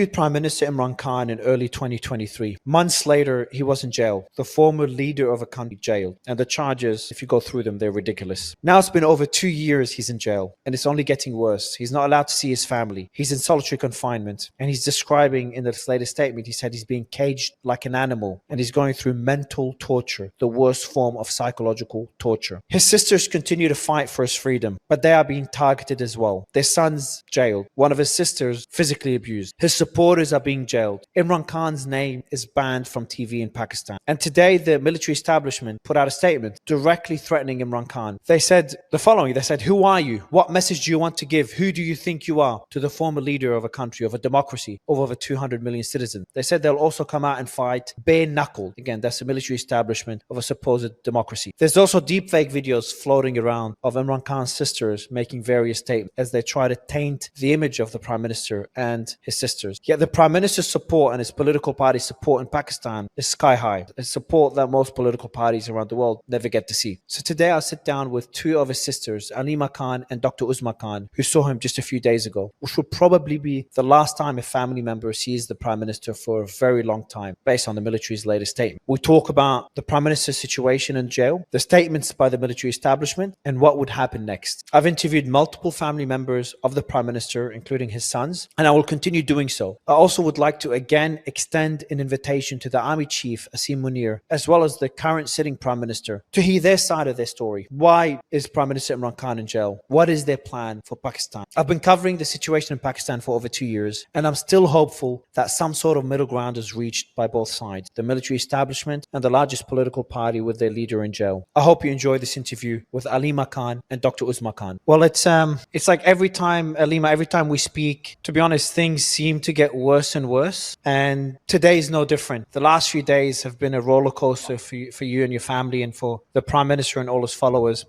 Prime Minister Imran Khan in early 2023. Months later, he was in jail. The former leader of a country jailed. And the charges, if you go through them, they're ridiculous. Now it's been over 2 years he's in jail, and it's only getting worse. He's not allowed to see his family. He's in solitary confinement. And he's describing in this latest statement, he said he's being caged like an animal, and he's going through mental torture, the worst form of psychological torture. His sisters continue to fight for his freedom, but they are being targeted as well. Their son's jailed. One of his sisters physically abused. His supporters are being jailed. Imran Khan's name is banned from TV in Pakistan. And today, the military establishment put out a statement directly threatening Imran Khan. They said the following. They said, "Who are you? What message do you want to give? Who do you think you are?" to the former leader of a country, of a democracy, of over 200 million citizens. They said they'll also come out and fight bare knuckle. Again, that's the military establishment of a supposed democracy. There's also deepfake videos floating around of Imran Khan's sisters making various statements as they try to taint the image of the Prime Minister and his sisters. Yet the Prime Minister's support and his political party's support in Pakistan is sky high. A support that most political parties around the world never get to see. So today I'll sit down with two of his sisters, Alima Khan and Dr. Uzma Khan, who saw him just a few days ago, which will probably be the last time a family member sees the Prime Minister for a very long time, based on the military's latest statement. We talk about the Prime Minister's situation in jail, the statements by the military establishment, and what would happen next. I've interviewed multiple family members of the Prime Minister, including his sons, and I will continue doing so. I also would like to again extend an invitation to the Army Chief, Asim Munir, as well as the current sitting Prime Minister, to hear their side of their story. Why is Prime Minister Imran Khan in jail? What is their plan for Pakistan? I've been covering the situation in Pakistan for over 2 years, and I'm still hopeful that some sort of middle ground is reached by both sides, the military establishment and the largest political party with their leader in jail. I hope you enjoy this interview with Alima Khan and Dr. Uzma Khan. Well, it's like every time, Alima, every time we speak, to be honest, things seem to get worse and worse. And today is no different. The last few days have been a roller coaster for you and your family and for the Prime Minister and all his followers.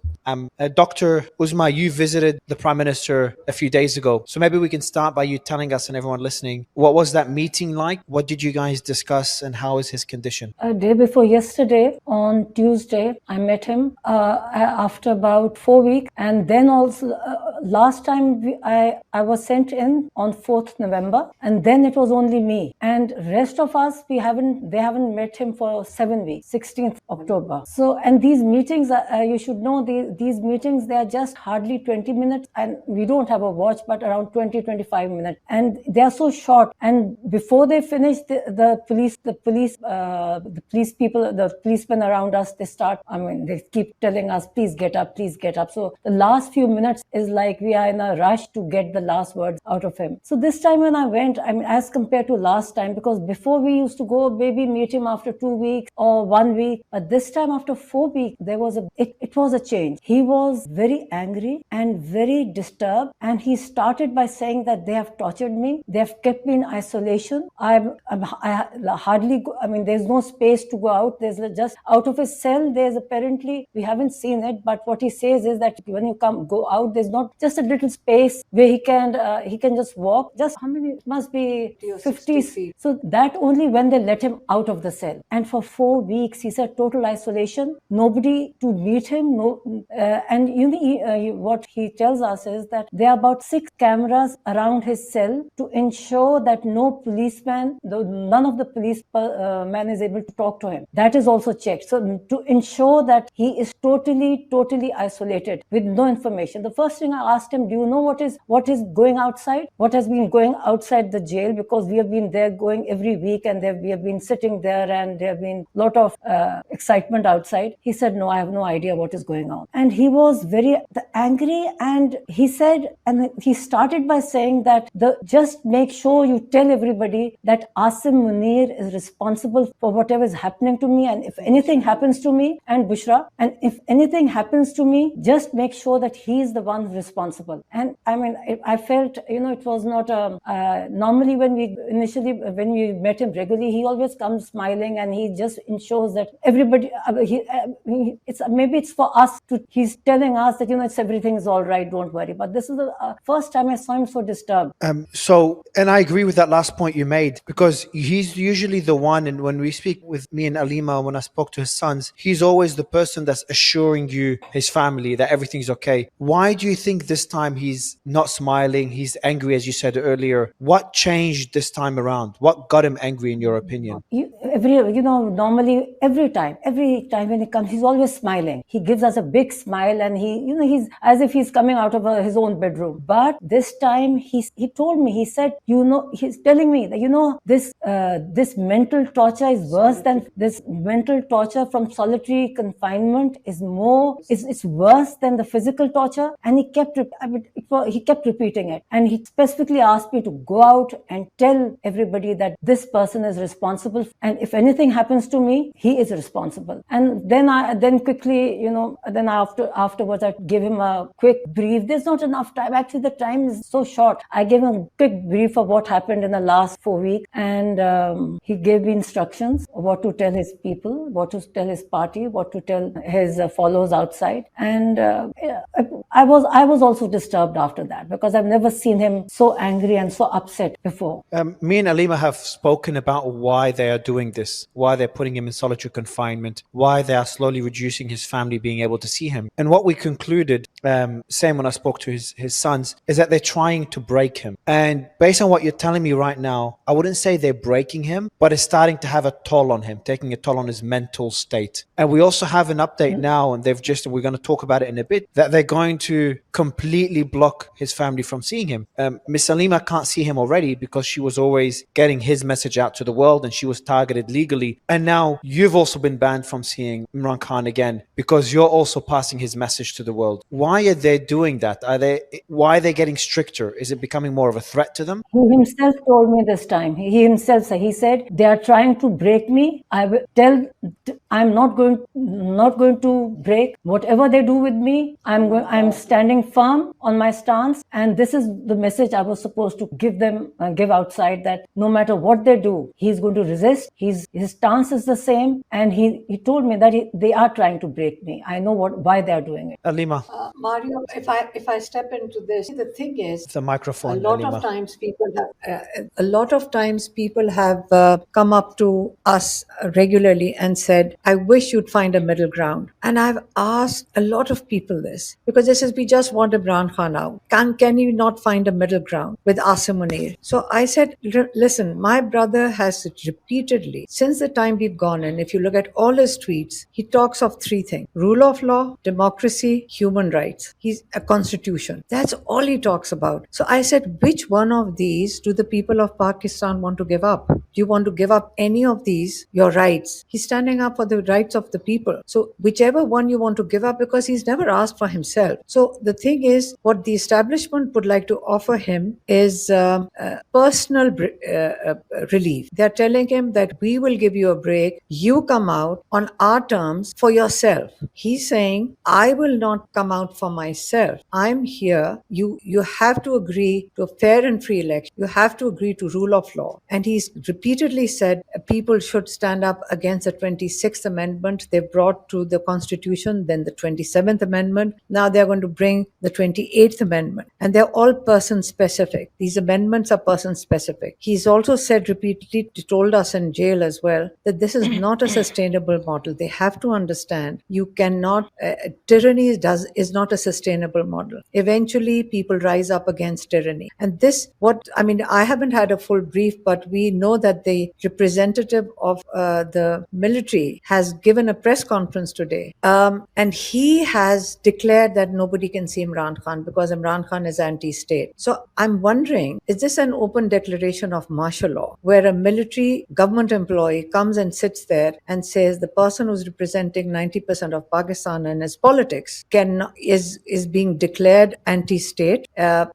Dr. Uzma, you visited the Prime Minister a few days ago. So maybe we can start by you telling us and everyone listening, what was that meeting like? What did you guys discuss and how is his condition? A day before yesterday, on Tuesday, I met him after about 4 weeks. And then also, last time I was sent in on 4th November, and then it was only me. And rest of us, they haven't met him for 7 weeks, 16th October. So, and these meetings, you should know, these meetings, they are just hardly 20 minutes, and we don't have a watch, but around 20-25 minutes. And they are so short. And before they finish, the policemen around us, they keep telling us, please get up, please get up. So the last few minutes is like we are in a rush to get the last words out of him. So this time when I went, as compared to last time, because before we used to go maybe meet him after 2 weeks or 1 week, but this time after 4 weeks, it was a change. He was very angry and very disturbed, and he started by saying that they have tortured me, they have kept me in isolation. There's no space to go out. There's just out of his cell. There's apparently, we haven't seen it, but what he says is that when you go out, there's not just a little space where he can just walk. Just how many? It must be 50 feet. So that only when they let him out of the cell. And for 4 weeks, he said total isolation. Nobody to meet him. What he tells us is that there are about 6 cameras around his cell to ensure that none of the policeman is able to talk to him. That is also checked. So to ensure that he is totally isolated with no information. The first thing I asked him, do you know what is going outside? What has been going outside the jail? Because we have been there going every week, and we have been sitting there, and there have been a lot of excitement outside. He said, no, I have no idea what is going on. And he was very angry, and he said, and he started by saying that just make sure you tell everybody that Asim Munir is responsible for whatever is happening to me, and if anything happens to me and Bushra, and if anything happens to me, just make sure that he is the one responsible. And I felt, it was not normally when we met him regularly, he always comes smiling, and he just ensures that everybody, it's for us he's telling us that, everything is all right, don't worry. But this is the first time I saw him so disturbed. And I agree with that last point you made, because he's usually the one, and when we speak with me and Alima, when I spoke to his sons, he's always the person that's assuring you, his family, that everything's okay. Why do you think this time he's not smiling, he's angry, as you said earlier. What changed this time around? What got him angry, in your opinion? Normally every time when he comes, he's always smiling. He gives us a big smile, and he's as if he's coming out of his own bedroom. But this time, he told me, he said, he's telling me that, this mental torture is worse than this mental torture from solitary confinement it's worse than the physical torture. And he kept repeating it, and he specifically asked me to go out and tell everybody that this person is responsible, and if anything happens to me, he is responsible. And then quickly, then afterwards I gave him a quick brief. There's not enough time, actually the time is so short. I gave him a quick brief of what happened in the last 4 weeks, and he gave me instructions of what to tell his people, what to tell his party, what to tell his followers outside. And I was also disturbed after that, because I've never seen him so angry and so upset before. Me and Alima have spoken about why they are doing this, why they're putting him in solitary confinement, why they are slowly reducing his family being able to see him. And what we concluded, same when I spoke to his sons, is that they're trying to break him. And based on what you're telling me right now, I wouldn't say they're breaking him, but it's starting to have a toll on him, taking a toll on his mental state. And we also have an update now, and we're going to talk about it in a bit, that they're going to completely block his family from seeing him. Miss Alima can't see him already because she was always getting his message out to the world, and she was targeted legally. And now you've also been banned from seeing Imran Khan again because you're also passing his message to the world. Why are they doing that? Why are they getting stricter? Is it becoming more of a threat to them? He himself told me this time. He himself said, they are trying to break me. I will tell, I'm not going to break. Whatever they do with me, I'm standing firm on my stance. And this is the message I was supposed to give outside, that no matter what they do, he's going to resist. His stance is the same. And he told me that they are trying to break me. I know why they are doing it. Alima. Mario, if I step into this, the thing is, The microphone, a lot Alima. of times people have come up to us regularly and said, I wish you'd find a middle ground. And I've asked a lot of people this, because they says, we just want Imran Khan out. Can you not find a middle ground with Asim Munir? So I said, listen, my brother has repeatedly, since the time we've gone in, if you look at all his tweets, he talks of three things: rule of law, democracy, human rights. He's a constitution. That's all he talks about. So I said, which one of these do the people of Pakistan want to give up? Do you want to give up any of these, your rights? He's standing up for the rights of the people. So whichever one you want to give up, because he's never asked for himself. So the thing is, what the establishment would like to offer him is personal relief. They're telling him that we will give you a break. You come out on our terms for yourself. He's saying, I will not come out for myself. I'm here. You have to agree to a fair and free election. You have to agree to rule of law. And he's repeatedly said people should stand up against the 26th Amendment they brought to the Constitution, then the 27th Amendment. Now they're going to bring the 28th Amendment. And they're all person specific. These amendments are person specific. He's also said repeatedly, told us in jail as well, that this is not a sustainable model. They have to understand you cannot, tyranny is not a sustainable model. Eventually, people rise up against tyranny. And I haven't had a full brief, but we know that the representative of the military has given a press conference today. And he has declared that nobody can see Imran Khan because Imran Khan is anti-state. So I'm wondering, is this an open declaration of martial law, where a military government employee comes and sits there and says the person who's representing 90% of Pakistan and its politics is being declared anti-state?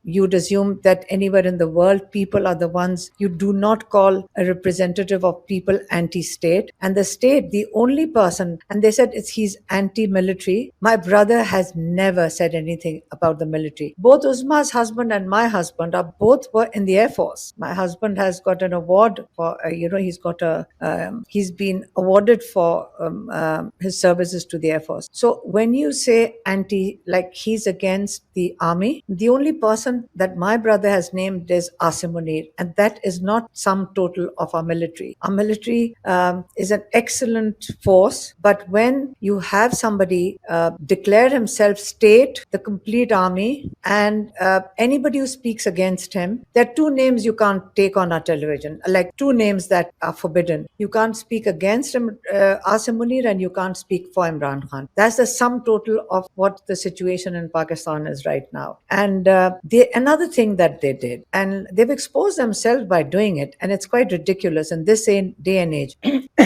You'd assume that anywhere in the world, people are the ones, you do not call a representative of people anti-state. And the state, the only person, and they said he's anti-military. My brother has never said anything about the military. Both Uzma's husband and my husband both were in the Air Force. My husband has got an award for, he's been awarded for his services to the Air Force. So when you say anti, like he's against the army, the only person that my brother has named is Asim Munir, and that is not sum total of our military. Our military is an excellent force. But when you have somebody declare himself state, the complete army, and anybody who speaks against him, there are two names you can't take on our television, like two names that are forbidden. You can't speak against Asim Munir, and you can't speak for Imran Khan. That's the sum total of what the situation in Pakistan is right now. And another thing that they did, and they've exposed themselves by doing it, and it's quite ridiculous in this day and age.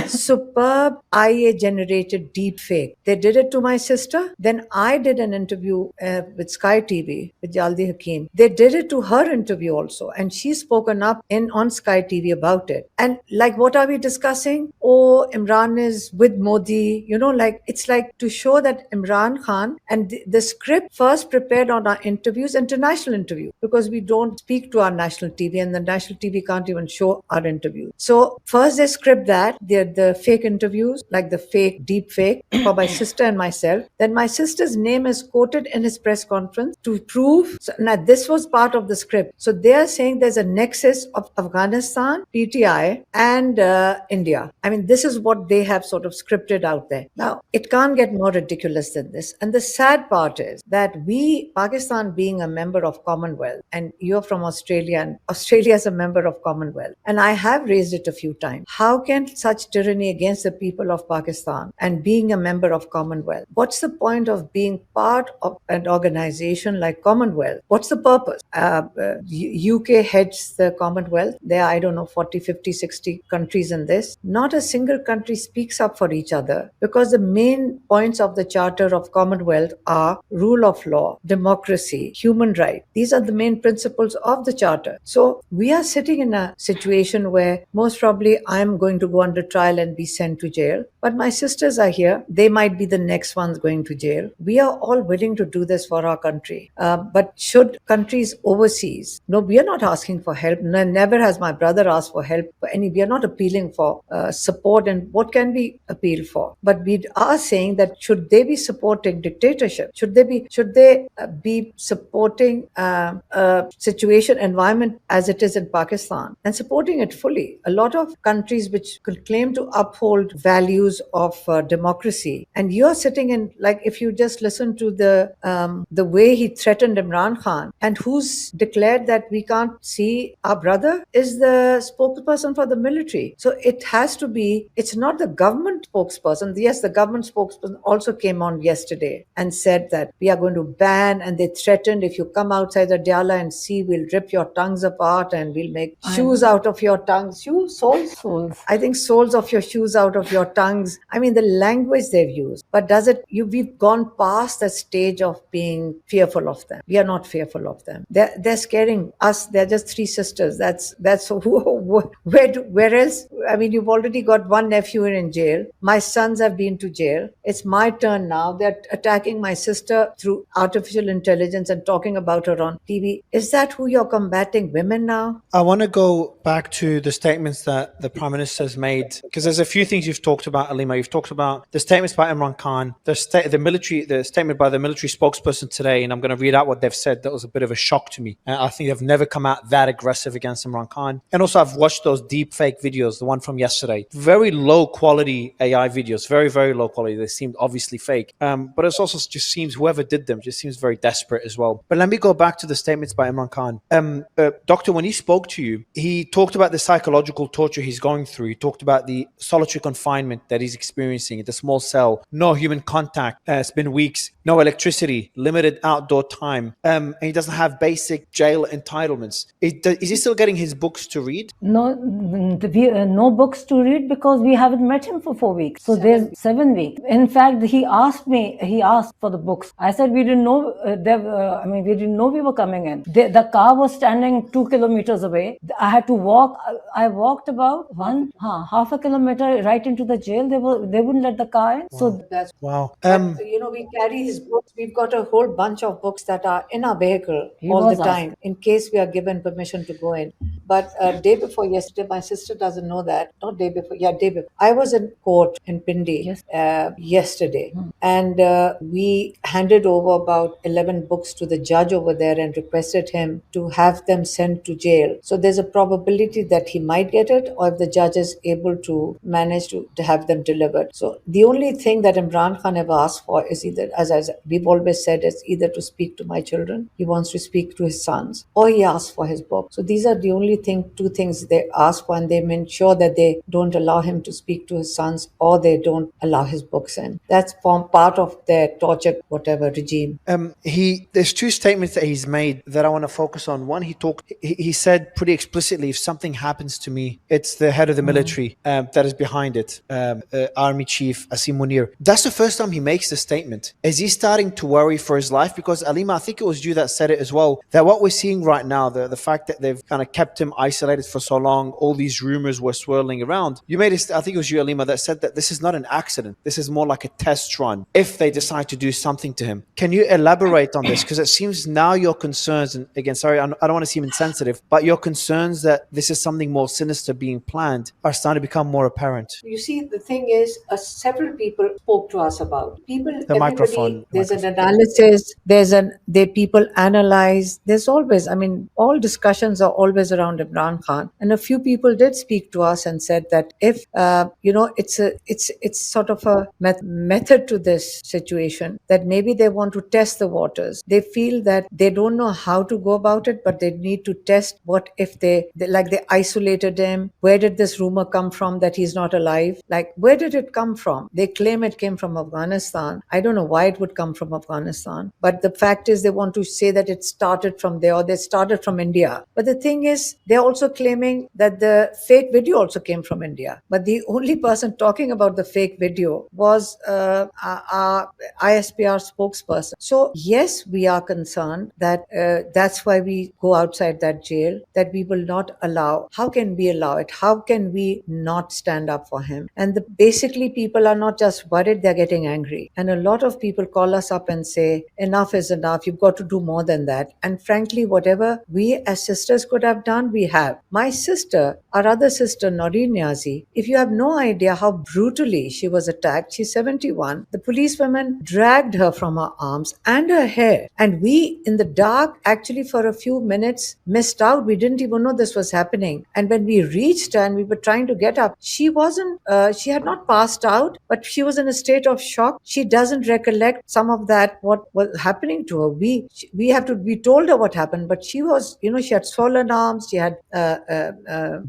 Superb IA generated deep fake. They did it to my sister. Then I did an interview with Sky TV with Jaldi Hakim. They did it to her interview also, and she's spoken up on Sky TV about it. And like, what are we discussing? Oh, Imran is with Modi. Like, it's like to show that Imran Khan, and the script first prepared on our interviews, international interview, because we don't speak to our national TV, and the national TV can't even show our interview. So first they script that, the fake interviews, like the fake, deep fake for my sister and myself. Then my sister's name is quoted in his press conference to prove. So now this was part of the script. So they are saying there's a nexus of Afghanistan, PTI, and India. I mean, this is what they have sort of scripted out there. Now, it can't get more ridiculous than this. And the sad part is that Pakistan being a member of Commonwealth, and you're from Australia, and Australia is a member of Commonwealth, and I have raised it a few times. How can such tyranny against the people of Pakistan and being a member of Commonwealth? What's the point of being part of an organization like Commonwealth? What's the purpose? UK heads the Commonwealth. There are, I don't know, 40, 50, 60 countries in this. Not a single country speaks up for each other, because the main points of the Charter of Commonwealth are rule of law, democracy, human rights. These are the main principles of the Charter. So we are sitting in a situation where most probably I'm going to go under trial and be sent to jail. But my sisters are here. They might be the next ones going to jail. We are all willing to do this for our country. But should countries overseas, no, we are not asking for help. No, never has my brother asked for help for any. We are not appealing for support. And what can we appeal for? But we are saying that should they be supporting dictatorship? Should they be supporting a situation, environment as it is in Pakistan, and supporting it fully? A lot of countries which could claim to uphold values of democracy, and you're sitting in, like, if you just listen to the way he threatened Imran Khan, and who's declared that we can't see our brother, is the spokesperson for the military. So it has to be, it's not the government spokesperson. Yes, the government spokesperson also came on yesterday and said that we are going to ban, and they threatened, if you come outside the Diyala and see, we'll rip your tongues apart and we'll make shoes out of your tongues. Soles? I think soles of your shoes out of your tongues. I mean, the language they've used. But we've gone past the stage of being fearful of them. We are not fearful of them. They're scaring us. They're just three sisters. That's where else? I mean, you've already got one nephew in jail. My sons have been to jail. It's my turn now. They're attacking my sister through artificial intelligence and talking about her on TV. Is that who you're combating? Women now? I want to go back to the statements that the Prime Minister has made, because there's a few things you've talked about, Alima. You've talked about the statements by Imran Khan, the statement by the military spokesperson today, and I'm going to read out what they've said. That was a bit of a shock to me. I think they've never come out that aggressive against Imran Khan. And also, I've watched those deep fake videos, the one from yesterday. Very low quality AI videos, very, very low quality. They seemed obviously fake. But it also just seems whoever did them just seems very desperate as well. But let me go back to the statements by Imran Khan. Doctor, when he spoke to you, he talked about the psychological torture he's going through. He talked about the solitary confinement that he's experiencing, the small cell, no human contact. It's been weeks, no electricity, limited outdoor time, and he doesn't have basic jail entitlements. Is he still getting his books to read? No, no books to read, because we haven't met him for 4 weeks. So there's 7 weeks. In fact, he asked for the books. I said we didn't know we didn't know we were coming in. The car was standing 2 kilometers away. I had to walk. I walked about half a kilometer right into the jail. They wouldn't let the car in. Wow. So Wow. we carry these books, we've got a whole bunch of books that are in our vehicle He all the was time asked. in case we are given permission to go in. But day before yesterday, my sister doesn't know that. Not day before, yeah, day before. I was in court in Pindi Yes. yesterday, and we handed over about 11 books to the judge over there and requested him to have them sent to jail. So there's a probability that he might get it, or if the judge is able to manage to have them delivered. So the only thing that Imran Khan ever asked for is either, as we've always said, is either to speak to my children, he wants to speak to his sons, or he asks for his book. So these are the only two things they ask for, and they make sure that they don't allow him to speak to his sons, or they don't allow his books in. That's form part of their torture, whatever regime. There's two statements that he's made that I want to focus on. One, he said pretty explicitly, if something happens to me, it's the head of the military that is behind it, Army Chief Asim Munir. That's the first time he makes the statement. Is he starting to worry for his life? Because Alima, I think it was you that said it as well, that what we're seeing right now, the fact that they've kind of kept him isolated for so long, all these rumors were swirling around. You made it, I think it was you, Alima, that said that this is not an accident. This is more like a test run if they decide to do something to him. Can you elaborate on this? Because it seems now your concerns, and again, sorry, I don't want to seem insensitive, but your concerns that this is something more sinister being planned are starting to become more apparent. You see, the thing is, several people spoke to us about people. The Everybody, there's an microphone. analysis. They people analyze. There's always, I mean, all discussions are always around Imran Khan, and a few people did speak to us and said that if it's sort of a method to this situation, that maybe they want to test the waters. They feel that they don't know how to go about it, but they need to test what if they isolated him. Where did this rumor come from that he's not alive? Like, where did it come from? They claim it came from Afghanistan. I don't know why it would come from Afghanistan, but the fact is they want to say that it started from there, or they started from India. But the thing is, they're also claiming that the fake video also came from India. But the only person talking about the fake video was our ISPR spokesperson. So yes, we are concerned that that's why we go outside that jail, that we will not allow. How can we allow it? How can we not stand up for him? And basically people are not just worried, they're getting angry. And a lot of people call us up and say, enough is enough. You've got to do more than that. And frankly, whatever we as sisters could have done, we have. My sister, our other sister, Noreen Niazi, if you have no idea how brutally she was attacked, she's 71. The policewomen dragged her from her arms and her hair. And we, in the dark, actually for a few minutes missed out. We didn't even know this was happening. And when we reached her and we were trying to get up, she had not passed out, but she was in a state of shock. She doesn't recollect some of that, what was happening to her. We told her what happened, but she was, she had swollen arms, she had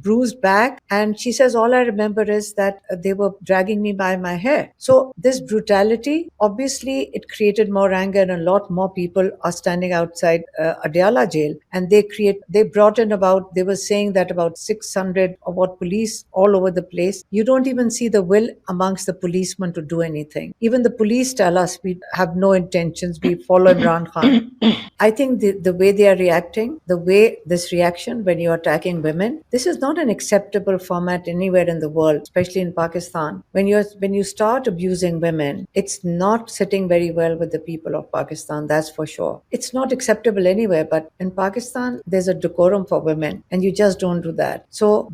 bruised back, and she says, all I remember is that they were dragging me by my hair. So this brutality, obviously it created more anger, and a lot more people are standing outside Adiala jail, and they brought in they were saying that about 600 or what police all over the place. You don't even see the will amongst the policemen to do anything. Even the police tell us we have no intentions, we follow Imran Khan. I think the way they are reacting, this reaction when you're attacking women, this is not an acceptable format anywhere in the world, especially in Pakistan. When you start abusing women, it's not sitting very well with the people of Pakistan, that's for sure. It's not acceptable anywhere, but in Pakistan, there's a decorum for women, and you just don't do that. So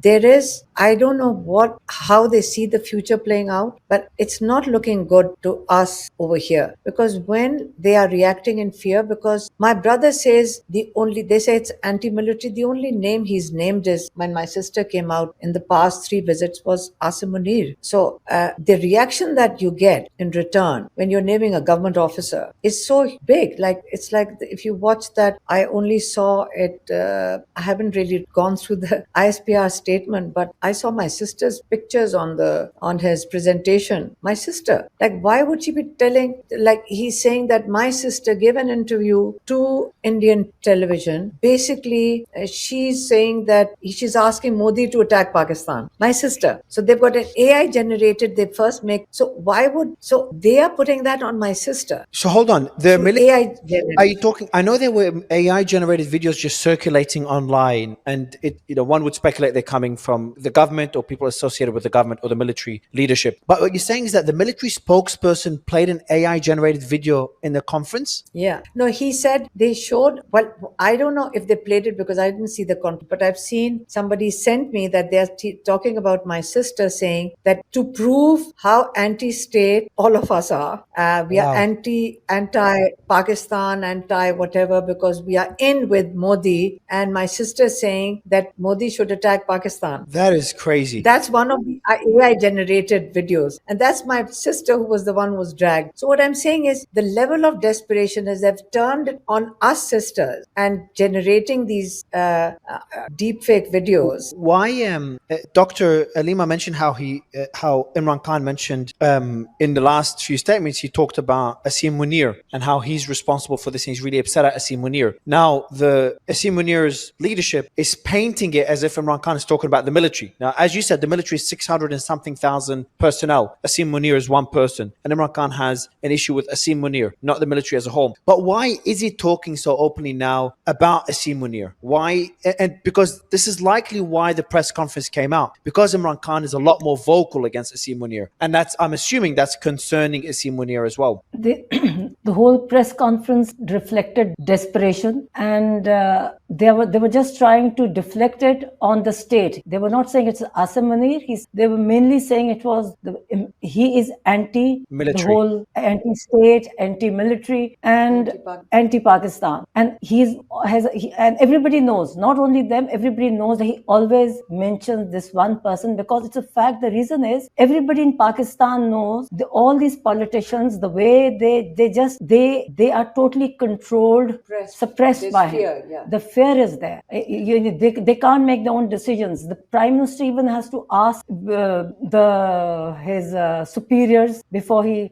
I don't know how they see the future playing out, but it's not looking good to us over here, because when they are reacting in fear, because my brother says they say it's anti-military. The only name he's named is, when my sister came out in the past 3 visits, was Asim Munir. So the reaction that you get in return when you're naming a government officer is so big. Like, it's like, if you watch that, I only saw it, I haven't really gone through the ISPR statement, but I saw my sister's pictures on his presentation. My sister, like, why would she be telling, like, he's saying that my sister gave an interview to Indian television. Basically, she's saying that she's asking Modi to attack Pakistan. My sister. So they've got an AI generated, so they are putting that on my sister. So hold on. AI Are you talking? I know there were AI generated videos just circulating online, and one would speculate they're coming from the government or people associated with the government or the military leadership. But what you're saying is that the military spokesperson played an AI generated video in the conference? Yeah. No, he said they showed, well, I don't know if they played it because I didn't see the content, but I've seen somebody sent me that they're talking about my sister saying that to prove how anti-state all of us are, we are Wow. anti-Pakistan, anti-whatever, because we are in with Modi. And my sister saying that Modi should attack Pakistan. That is crazy. That's one of the AI generated videos. And that's my sister who was the one who was dragged. So what I'm saying is the level of desperation is they've turned it on us sisters and generating these deep fake videos. Why Dr. Alima mentioned how Imran Khan mentioned in the last few statements, he talked about Asim Munir and how he's responsible for this and he's really upset at Asim Munir. Now the Asim Munir's leadership is painting it as if Imran Khan is talking about the military. Now, as you said, the military is 600 and something thousand personnel. Asim Munir is one person, and Imran Khan has an issue with Asim Munir, not the military as a whole. But why is he talking so openly now about Asim Munir? Why? And because this is likely why the press conference came out, because Imran Khan is a lot more vocal against Asim Munir, and I'm assuming that's concerning Asim Munir as well. The whole press conference reflected desperation, and they were just trying to deflect it on the state. They were not saying it's Asim Munir. They were mainly saying it was he is anti-military, the whole anti-state, anti-military, and anti-Pakistan. And and everybody knows, not only them, everybody knows that he always mentions this one person because it's a fact. The reason is everybody in Pakistan knows all these politicians, the way they are totally controlled, suppressed by him. Yeah. The fear is there. They can't make their own decisions. The Prime Minister even has to ask his superiors before he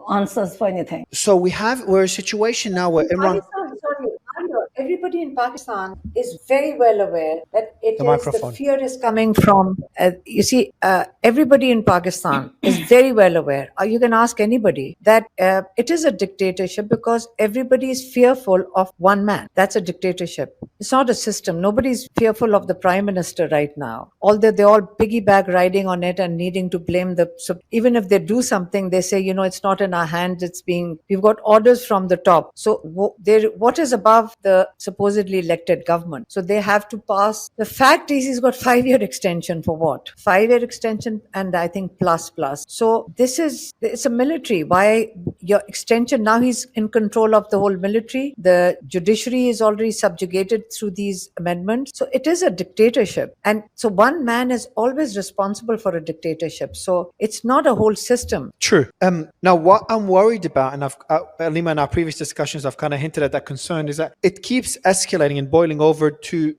answers for anything. So we're in a situation now where Imran... Everybody in Pakistan is very well aware that the fear is coming from, everybody in Pakistan is very well aware. You can ask anybody that it is a dictatorship because everybody is fearful of one man. That's a dictatorship. It's not a system. Nobody's fearful of the Prime Minister right now. Although they're all piggyback riding on it and needing to blame even if they do something, they say, it's not in our hands. We've got orders from the top. So what is above the supposedly elected government? So they have to pass. The fact is he's got 5-year extension for what? 5-year extension and I think plus. So it's a military. Why your extension? Now he's in control of the whole military. The judiciary is already subjugated through these amendments. So it is a dictatorship. And so one man is always responsible for a dictatorship. So it's not a whole system. True. Now, what I'm worried about, and Alima, in our previous discussions, I've kind of hinted at that concern, is that it keeps escalating and boiling over to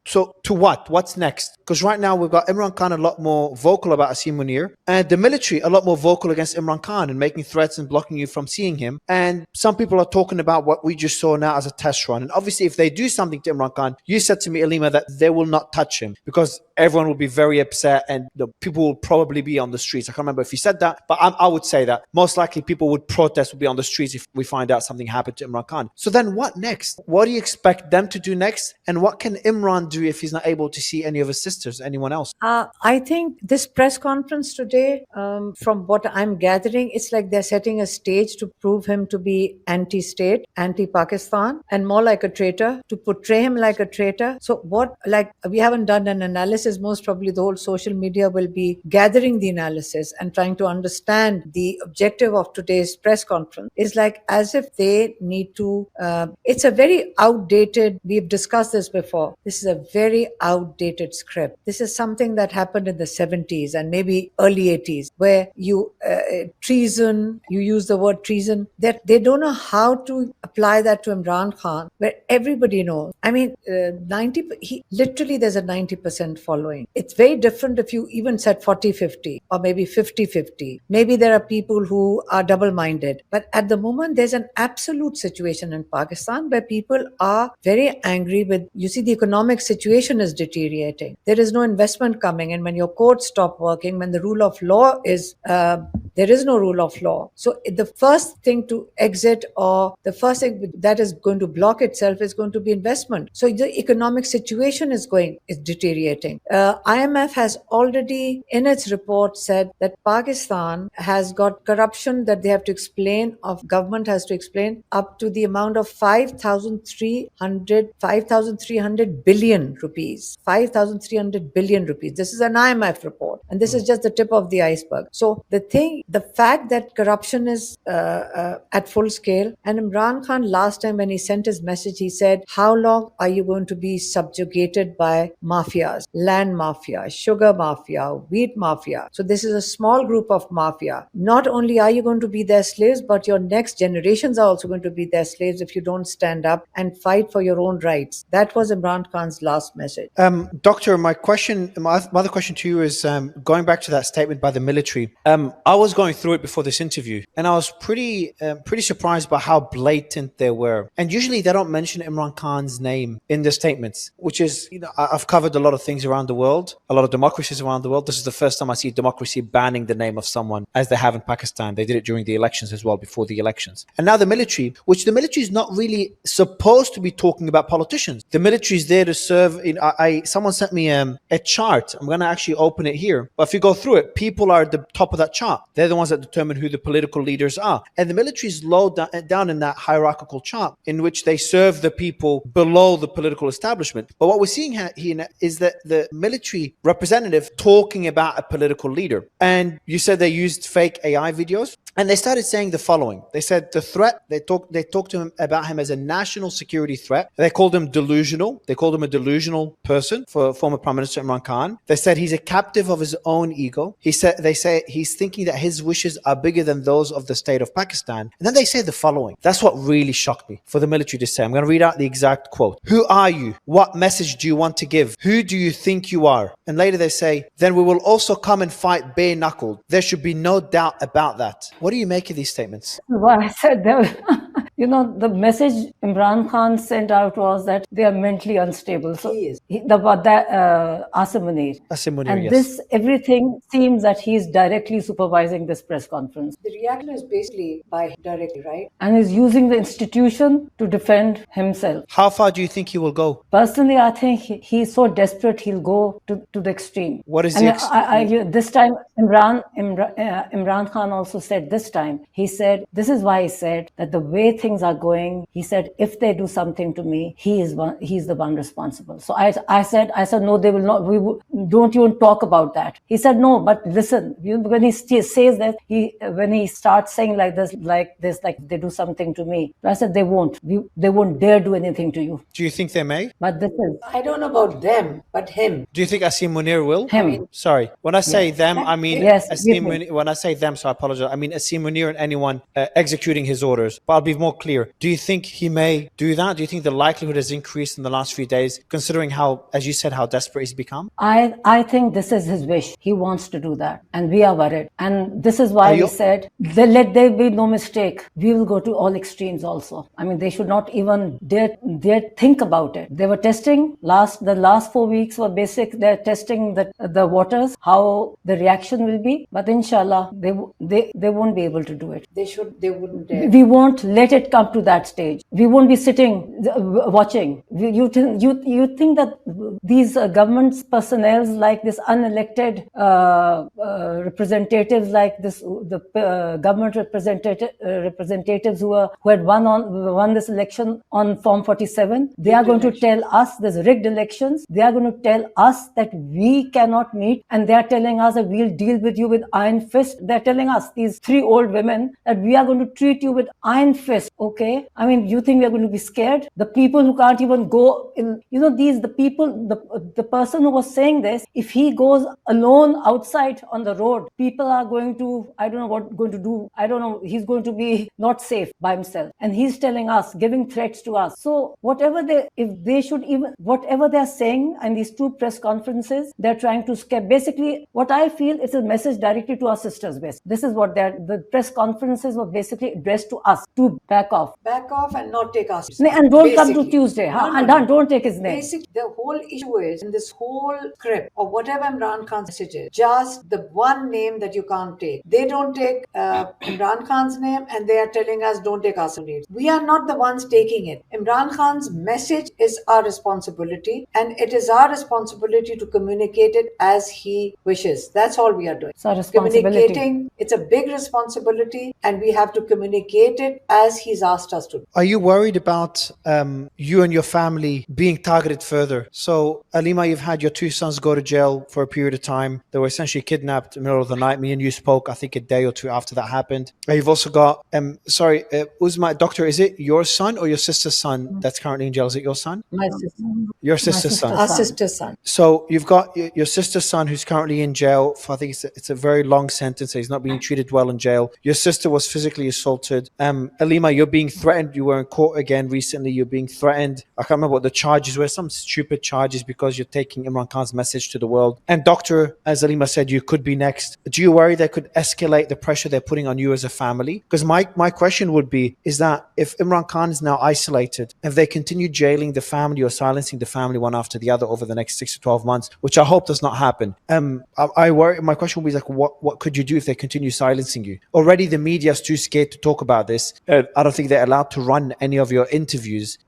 what? What's next? Because right now we've got Imran Khan a lot more vocal about Asim Munir, and the military a lot more vocal against Imran Khan and making threats and blocking you from seeing him. And some people are talking about what we just saw now as a test run. And obviously, if they do something to Imran Khan, you said to me, Alima, that they will not touch him because everyone will be very upset and people will probably be on the streets. I can't remember if you said that, but I would say that most likely people would protest, would be on the streets if we find out something happened to Imran Khan. So then what next? What do you expect them to do next? And what can Imran do if he's not able to see any of his sisters, anyone else? I think this press conference today, from what I'm gathering, it's like they're setting a stage to prove him to be anti-state, anti-Pakistan, and more like a traitor, to portray him like a traitor. So we haven't done an analysis. Most probably the whole social media will be gathering the analysis and trying to understand the objective of today's press conference. Is like as if they need to, it's a very outdated, we've discussed this before. This is a very outdated script. This is something that happened in the 70s and maybe early 80s, where treason, you use the word treason, that they don't know how to apply that to Imran Khan, where everybody knows. I mean, literally there's a 90% following. It's very different if you even said 40-50 or maybe 50-50. Maybe there are people who are double-minded. But at the moment, there's an absolute situation in Pakistan where people are very angry with, the economic situation is deteriorating. There is no investment coming. And when your courts stop working, when the rule of law is There is no rule of law. So the first thing to exit, or the first thing that is going to block itself, is going to be investment. So the economic situation is deteriorating. IMF has already in its report said that Pakistan has got corruption that they have to explain, of government has to explain, up to the amount of 5,300 billion rupees. 5,300 billion rupees. This is an IMF report, and this is just the tip of the iceberg. So the fact that corruption is at full scale, and Imran Khan last time when he sent his message, he said, "How long are you going to be subjugated by mafias, land mafia, sugar mafia, wheat mafia?" So this is a small group of mafia. Not only are you going to be their slaves, but your next generations are also going to be their slaves if you don't stand up and fight for your own rights. That was Imran Khan's last message. Doctor, my other question to you is going back to that statement by the military. I was going through it before this interview, and I was pretty surprised by how blatant they were. And usually they don't mention Imran Khan's name in the statements, which is, I've covered a lot of things around the world, a lot of democracies around the world. This is the first time I see democracy banning the name of someone, as they have in Pakistan. They did it during the elections as well, before the elections. And now the military, which the military is not really supposed to be talking about politicians. The military is there to serve. Someone sent me a chart. I'm going to actually open it here. But if you go through it, people are at the top of that chart. They're the ones that determine who the political leaders are. And the military is low down in that hierarchical chart, in which they serve the people below the political establishment. But what we're seeing here is that the military representative talking about a political leader. And you said they used fake AI videos. And they started saying the following. They said the threat, they talked to him about him as a national security threat. They called him delusional. They called him a delusional person, for former Prime Minister Imran Khan. They said he's a captive of his own ego. They say he's thinking that his wishes are bigger than those of the state of Pakistan. And then they say the following. That's what really shocked me for the military to say. I'm going to read out the exact quote. "Who are you? What message do you want to give? Who do you think you are?" And later they say, "Then we will also come and fight bare knuckled. There should be no doubt about that." What do you make of these statements? Well, I said the message Imran Khan sent out was that they are mentally unstable. So He is. Asim Munir. Asim Munir, And yes. everything seems that he is directly supervising this press conference. The reaction is basically by directly, right? And is using the institution to defend himself. How far do you think he will go? Personally, I think he's so desperate he'll go to the extreme. What is and the extreme? this time, Imran Khan also said this time, he said, this is why he said that the way things are going, he said, if they do something to me, he's the one responsible. So I said, no, they will not. Don't even talk about that. He said, no, but listen, when he says that, when he starts saying like they do something to me, I said, they won't dare do anything to you. Do you think they may? But this is I don't know about them, but him. Do you think Asim Munir will? him. Sorry. When I say them, I mean Yes, Asim yes. Munir. When I say them, so I apologize. I mean Asim Munir and anyone executing his orders. But I'll be more clear. Do you think he may do that? Do you think the likelihood has increased in the last few days, considering how, as you said, how desperate he's become? I think this is his wish. He wants to do that. And we are worried. And this is why we said, let there be no mistake. We will go to all extremes also. I mean, they should not even dare think about it. They were testing the last 4 weeks were basic. They're testing the waters, how the reaction will be. But inshallah, they won't be able to do it. They wouldn't dare. We won't let it come to that stage. We won't be sitting watching. You think that these government personnel, like this unelected representatives, like the government representatives who had won this election on Form 47, they are going to tell us there's rigged elections. They are going to tell us that we cannot meet, and they are telling us that we'll deal with you with iron fist. They're telling us, these 3 old women, that we are going to treat you with iron fist. Okay, I mean, you think we are going to be scared? The people who can't even go in, the person who was saying this, if he goes alone outside on the road, people are going to, I don't know what going to do. I don't know. He's going to be not safe by himself, and he's telling us, giving threats to us. So whatever they're saying in these 2 press conferences, they're trying to scare. Basically, what I feel is a message directly to our sisters. This is what the press conferences were basically addressed to us, to back off And not take us. and don't come to Tuesday. Don't take his name. Basically, the whole issue is in this whole script or whatever Imran Khan's message is, just the one one name that you can't take. They don't take Imran Khan's name, and they are telling us don't take Asim Munir. We are not the ones taking it. Imran Khan's message is our responsibility, and it is our responsibility to communicate it as he wishes. That's all we are doing. It's our responsibility. Communicating, it's a big responsibility, and we have to communicate it as he's asked us to. Are you worried about you and your family being targeted further? So, Alima, you've had your two sons go to jail for a period of time. They were essentially kidnapped in the middle of the night. Me and you spoke, I think, a day or two after that happened. You've also got, Uzma, doctor, is it your son or your sister's son that's currently in jail? Is it your son? My sister. Your sister's son. Our sister's son. So you've got your sister's son who's currently in jail for, I think it's a very long sentence. He's not being treated well in jail. Your sister was physically assaulted. Alima, you're being threatened. You were in court again recently. You're being threatened. I can't remember what the charges were. Some stupid charges because you're taking Imran Khan's message to the world. And doctor, as Alima said, you could be next. Do you worry that could escalate the pressure they're putting on you as a family? Because my question would be, is that if Imran Khan is now isolated, if they continue jailing the family or silencing the family one after the other over the next 6 to 12 months, which I hope does not happen, I worry. My question would be like, what could you do if they continue silencing you? Already the media is too scared to talk about this. I don't think they're allowed to run any of your interviews.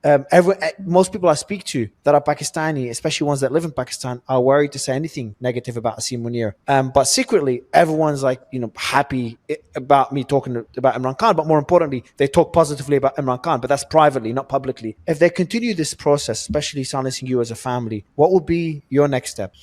Most people I speak to that are Pakistani, especially ones that live in Pakistan, are worried to say anything negative about Asim Munir. But secretly, everyone's like, happy about me talking about Imran Khan. But more importantly, they talk positively about Imran Khan, but that's privately, not publicly. If they continue this process, especially silencing you as a family, what would be your next step?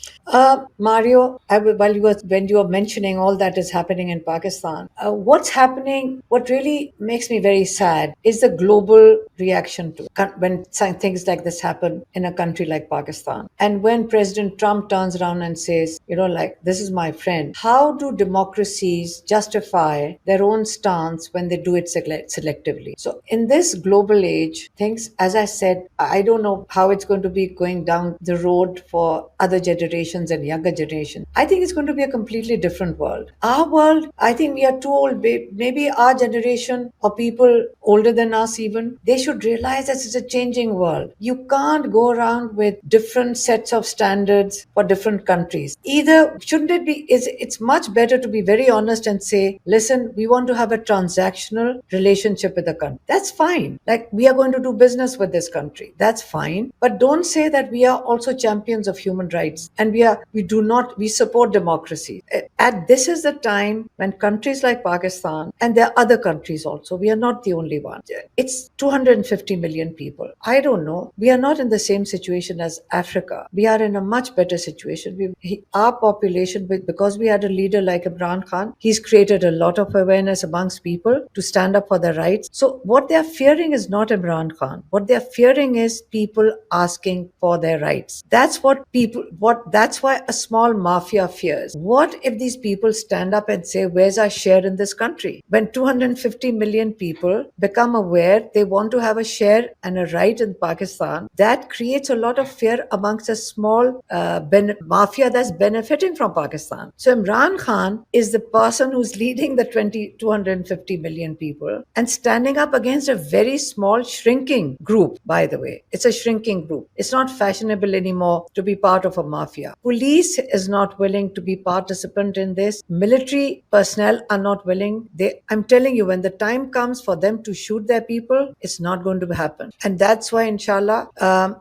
Mario, when you were mentioning all that is happening in Pakistan, what's happening, what really makes me very sad is the global reaction to when things like this happen in a country like Pakistan. And when President Trump turns around and says, this is my friend, how do democracies justify their own stance when they do it selectively? So in this global age, things, as I said, I don't know how it's going to be going down the road for other generations and younger generations. I think it's going to be a completely different world. Our world, I think we are too old. Maybe our generation or people older than us even, they should realize that it's a changing world. You can't go around with different sets of standards for different countries. Either, shouldn't it be, it's much better to be very honest and say, listen, we want to have a transactional relationship with the country. That's fine. Like, we are going to do business with this country. That's fine. But don't say that we are also champions of human rights and we support democracy. This is the time when countries like Pakistan, and there are other countries also, we are not the only one. It's 250 million people. I don't know. We are not in the same situation as Africa. We are in a much better situation. Our population, because we had a leader like Imran Khan, he's created a lot of awareness amongst people to stand up for their rights. So what they are fearing is not Imran Khan. What they are fearing is people asking for their rights. That's why a small mafia fears. What if these people stand up and say, where's our share in this country? When 250 million people become aware they want to have a share and a right in Pakistan, that creates a lot of fear amongst a small mafia that's benefiting from Pakistan. So Imran Khan is the person who's leading the 250 million people and standing up against a very small shrinking group, by the way. It's a shrinking group. It's not fashionable anymore to be part of a mafia. Police is not willing to be participant in this. Military personnel are not willing. I'm telling you, when the time comes for them to shoot their people, it's not going to happen. And that's why, inshallah,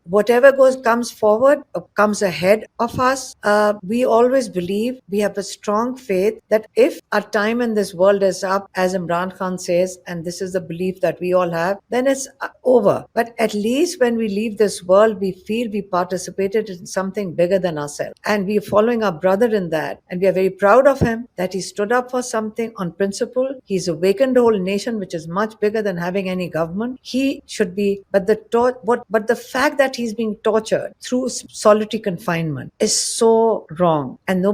whatever comes forward, comes ahead of us, we always believe, we have a strong faith that if our time in this world is up, as Imran Khan says, and this is the belief that we all have, then it's over. But at least when we leave this world, we feel we participated in something bigger than ourselves. And we are following our brother in that. And we are very proud of him that he stood up for something on principle. He's awakened the whole nation, which is much bigger than having any government. He should be, but the fact that he's being tortured through solitary confinement is so wrong. And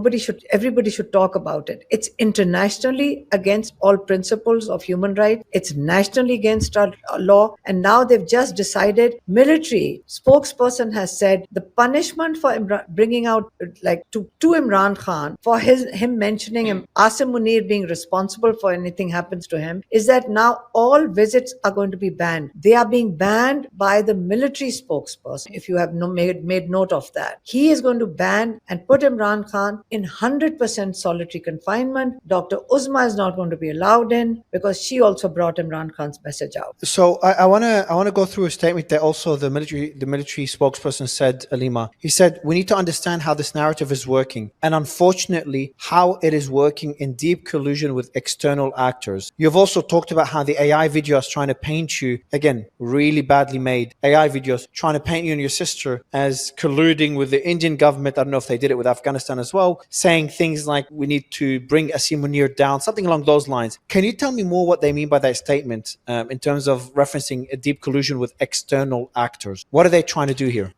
everybody should talk about it. It's internationally against all principles of human rights. It's nationally against our law. And now they've just decided, military spokesperson has said the punishment for bringing out to Imran Khan for him mentioning Asim Munir being responsible for anything happens to him is that now all visits are going to be banned. They are being banned by the military spokesperson. If you have made note of that, he is going to ban and put Imran Khan in 100% 100% solitary confinement. Dr. Uzma is not going to be allowed in because she also brought Imran Khan's message out. So I wanna go through a statement that also the military spokesperson said, Alima. He said, we need to understand how this narrative is working, and unfortunately how it is working in deep collusion with external actors. You've also talked about how the AI videos trying to paint you, again, really badly made AI videos trying to paint you and your sister as colluding with the Indian government. I don't know if they did it with Afghanistan as well, saying things like we need to bring Asim Munir down, something along those lines. Can you tell me more what they mean by that statement in terms of referencing a deep collusion with external actors? What are they trying to do here?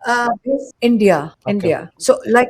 India, Okay. India. So, like,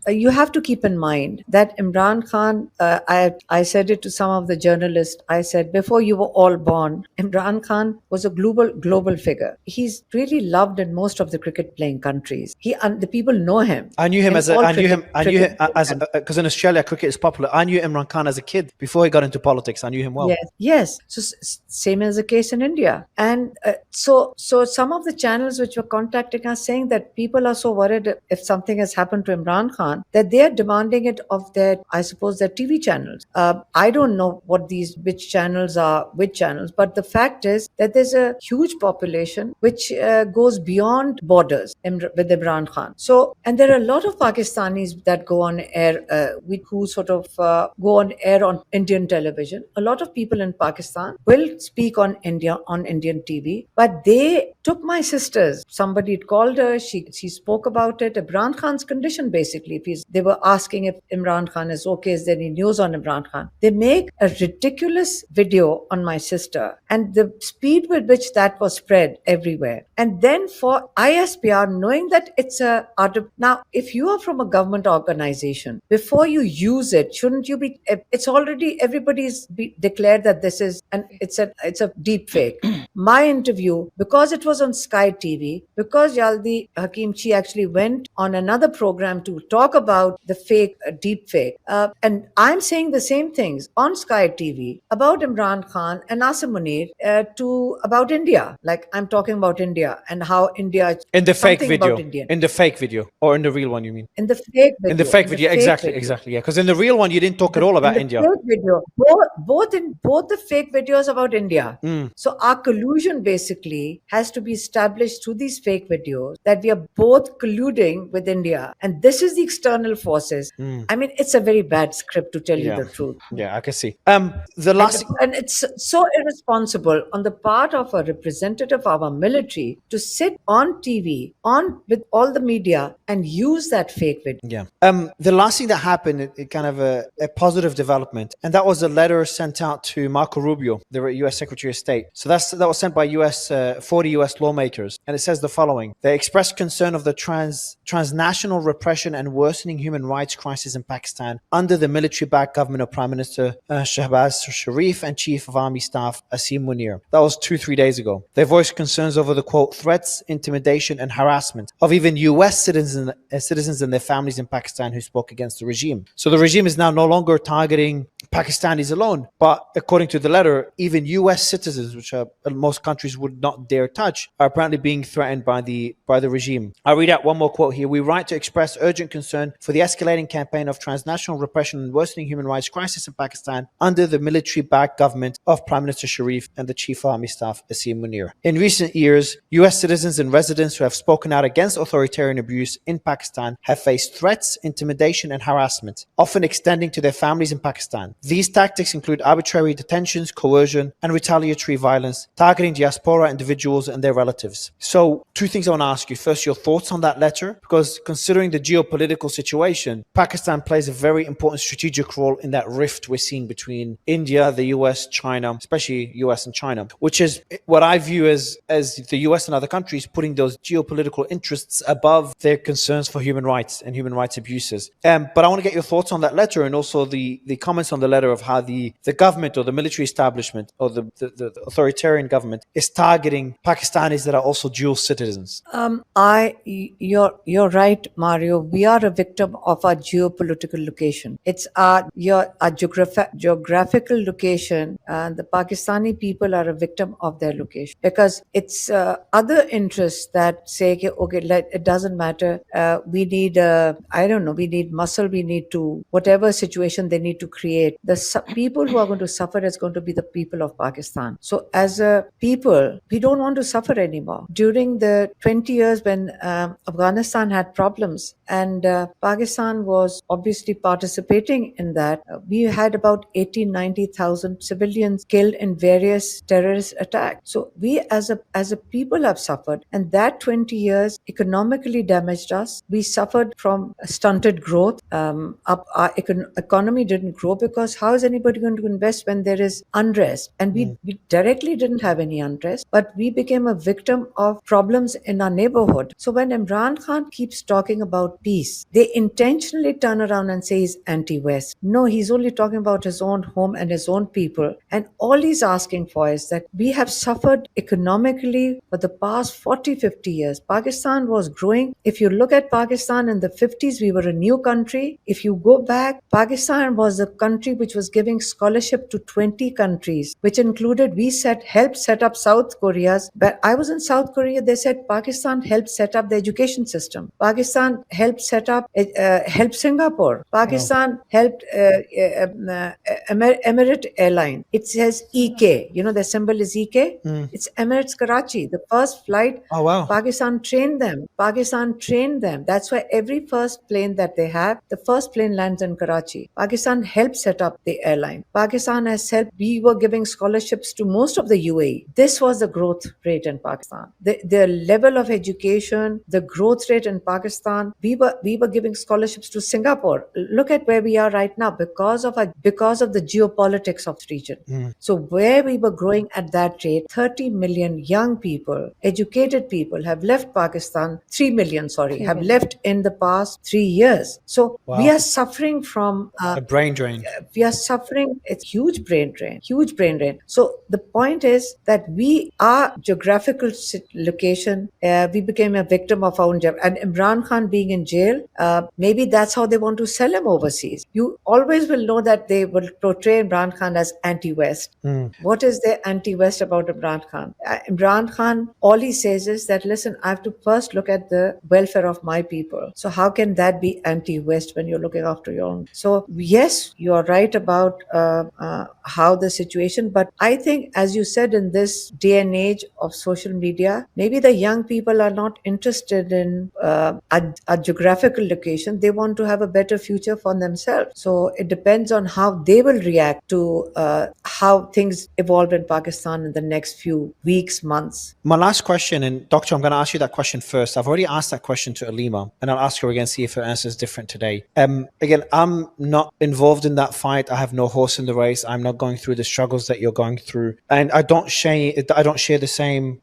you have to keep in mind that Imran Khan. I said it to some of the journalists. I said before you were all born, Imran Khan was a global figure. He's really loved in most of the cricket playing countries. The people know him. I knew him in as a, all I knew him, cricket- I knew him cricket as, countries. because in Australia cricket is popular. I knew Imran Khan as a kid before he got into politics. I knew him well. Yes. So same as the case in India, and so some of the channels which were contacting us saying that people are so worried if something has happened to Imran Khan that they are demanding it of their, I suppose, their TV channels. I don't know which channels are which channels, but the fact is that there's a huge population which goes beyond borders with Imran Khan. So, and there are a lot of Pakistanis that go on air, who sort of go on air on Indian television. A lot of people in Pakistan will speak on Indian TV, but they took my sisters. Somebody had called her. She spoke about it. Imran Khan's condition, basically. They were asking if Imran Khan is okay. Is there any news on Imran Khan? They make a ridiculous video on my sister, and the speed with which that was spread everywhere. And then for ISPR, knowing that it's a now, if you are from a government organization, before you use it, shouldn't you be? It's already everybody's declared that this is it's a deep fake. My interview, because it was on Sky TV, because Yaldi Hakimchi actually went on another program to talk about the fake, deep fake, and I'm saying the same things on Sky TV about Imran Khan and Asim Munir about India. Like, I'm talking about India and how India In the fake something video, about Indian. in the fake video, or in the real one, you mean? In the fake video. In the fake video, exactly, yeah. Because in the real one, you didn't talk at all about In the India. fake video, both the fake videos about India. So our collusion basically has to be established through these fake videos that we are both colluding with India, and this is the external forces. I mean, it's a very bad script, to tell you the truth. Yeah, I can see. The last. And it's so irresponsible on the part of a representative of our military to sit on TV, with all the media, and use that fake video. Yeah. The last thing that happened, it kind of a positive development, and that was a letter sent out to Marco Rubio, the U.S. Secretary of State. So that was sent by 40 U.S. lawmakers, and it says the following: they expressed concern of the transnational repression and worsening human rights crisis in Pakistan under the military-backed government of Prime Minister Shahbaz Sharif and Chief of Army Staff Asim Munir. That was 2-3 days ago. They voiced concerns over the quote threats, intimidation, and harassment of even U.S. citizens and their families in Pakistan who spoke against the regime. So the regime is now no longer targeting Pakistanis alone, but according to the letter, even U.S. citizens, which most countries would not dare touch, are apparently being threatened by the regime. I'll read out one more quote here. We write to express urgent concern for the escalating campaign of transnational repression and worsening human rights crisis in Pakistan under the military-backed government of Prime Minister Sharif and the Chief of Army Staff Asim Munir. In recent years, U.S. citizens and residents who have spoken out against authoritarian abuse in Pakistan have faced threats, intimidation, and harassment, often extending to their families in Pakistan. These tactics include arbitrary detentions, coercion, and retaliatory violence, targeting diaspora individuals and their relatives. So, two things I want to ask you. First, your thoughts on that letter, because considering the geopolitical situation, Pakistan plays a very important strategic role in that rift we're seeing between India, the US, China, especially US and China, which is what I view as the US and other countries putting those geopolitical interests above their concerns for human rights and human rights abuses. But I want to get your thoughts on that letter and also the comments on the letter of how the government or the military establishment or the authoritarian government is targeting Pakistanis that are also dual citizens. You're right, Mario. We are a victim of our geopolitical location. It's our geographical location, and the Pakistani people are a victim of their location because it's other interests that say, okay, it doesn't matter. We need, I don't know, we need muscle. We need to whatever situation they need to create. The people who are going to suffer is going to be the people of Pakistan. So as a people, we don't want to suffer anymore. During the 20 years when Afghanistan had problems and Pakistan was obviously participating in that, we had about 80, 90,000 civilians killed in various terrorist attacks. So we as a people have suffered, and that 20 years economically damaged us. We suffered from stunted growth. Our economy didn't grow because how is anybody going to invest when there is unrest? And we directly didn't have any unrest, but we became a victim of problems in our neighborhood. So when Imran Khan keeps talking about peace, they intentionally turn around and say he's anti-West. No, he's only talking about his own home and his own people. And all he's asking for is that we have suffered economically for the past 40, 50 years. Pakistan was growing. If you look at Pakistan in the 50s, we were a new country. If you go back, Pakistan was a country which was giving scholarship to 20 countries, which included, helped set up South Korea's. But I was in South Korea, they said Pakistan helped set up the education system. Pakistan helped set up, helped Singapore. Pakistan helped Emirate Airline. It says EK. You know, the symbol is EK. It's Emirates Karachi. The first flight, Oh, wow. Pakistan trained them. That's why every first plane that they have, the first plane lands in Karachi. Pakistan helped set up the airline. Pakistan has helped. We were giving scholarships to most of the UAE. This was the growth rate in Pakistan. The level of education, the growth rate in Pakistan, we were giving scholarships to Singapore. Look at where we are right now because of the geopolitics of the region. So where we were growing at that rate, 30 million young people, educated people have left Pakistan, 3 million, have left in the past 3 years. So we are suffering from A brain drain. we are suffering. It's huge brain drain. So the point is that our geographical location, we became a victim of our own job. And Imran Khan being in jail, maybe that's how they want to sell him overseas. You always will know that they will portray Imran Khan as anti-West. What is there anti-West about Imran Khan? Imran Khan, all he says is that, listen, I have to first look at the welfare of my people. So how can that be anti-West when you're looking after your own? So yes, you are right about how the situation, but I think, as you said, in this day and age of social media, maybe the young people are not interested in a geographical location. They want to have a better future for themselves. So it depends on how they will react to how things evolve in Pakistan in the next few weeks, months. My last question, and Doctor, I'm going to ask you that question first. I've already asked that question to Alima, and I'll ask her again, see if her answer is different today. Again, I'm not involved in that fight. I have no horse in the race. I'm not going through the struggles that you're going through, and I don't share the same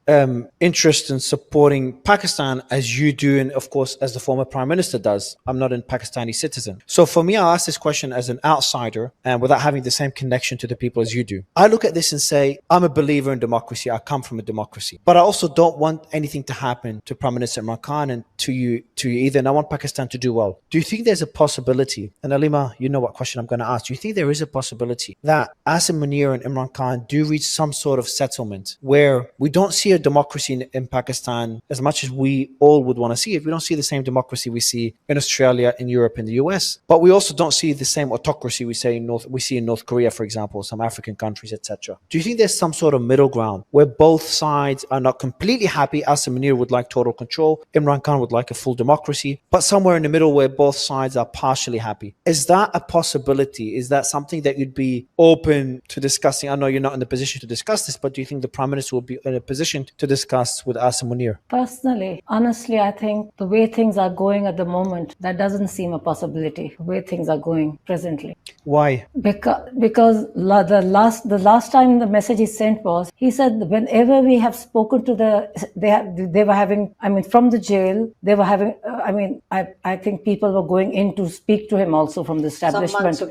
interest in supporting Pakistan as you do, and of course, as the former Prime Minister does. I'm not a Pakistani citizen. So for me, I'll ask this question as an outsider and without having the same connection to the people as you do. I look at this and say, I'm a believer in democracy. I come from a democracy. But I also don't want anything to happen to Prime Minister Imran Khan and to you either. And I want Pakistan to do well. Do you think there's a possibility, and Alima, you know what question I'm going to ask. Do you think there is a possibility that Asim Munir and Imran Khan do reach some sort of settlement where we don't see a democracy in Pakistan as much as we all would want to see it? We don't see the same democracy we see in Australia, in Europe, in the US. But we also don't see the same autocracy we see in North Korea, for example, some African countries, etc. Do you think there's some sort of middle ground where both sides are not completely happy? Asim Munir would like total control. Imran Khan would like a full democracy, but somewhere in the middle where both sides are partially happy. Is that a possibility? Is that something that you'd be open to discussing? I know you're not in the position to discuss this, but do you think the Prime Minister will be in a position to discuss with Asim Munir? Personally, honestly, I think the way things are going at the moment, that doesn't seem a possibility, the way things are going presently. Why? Because the last time the message he sent was, he said whenever we have spoken to they were having, from the jail, they were having, I think people were going in to speak to him also from the establishment.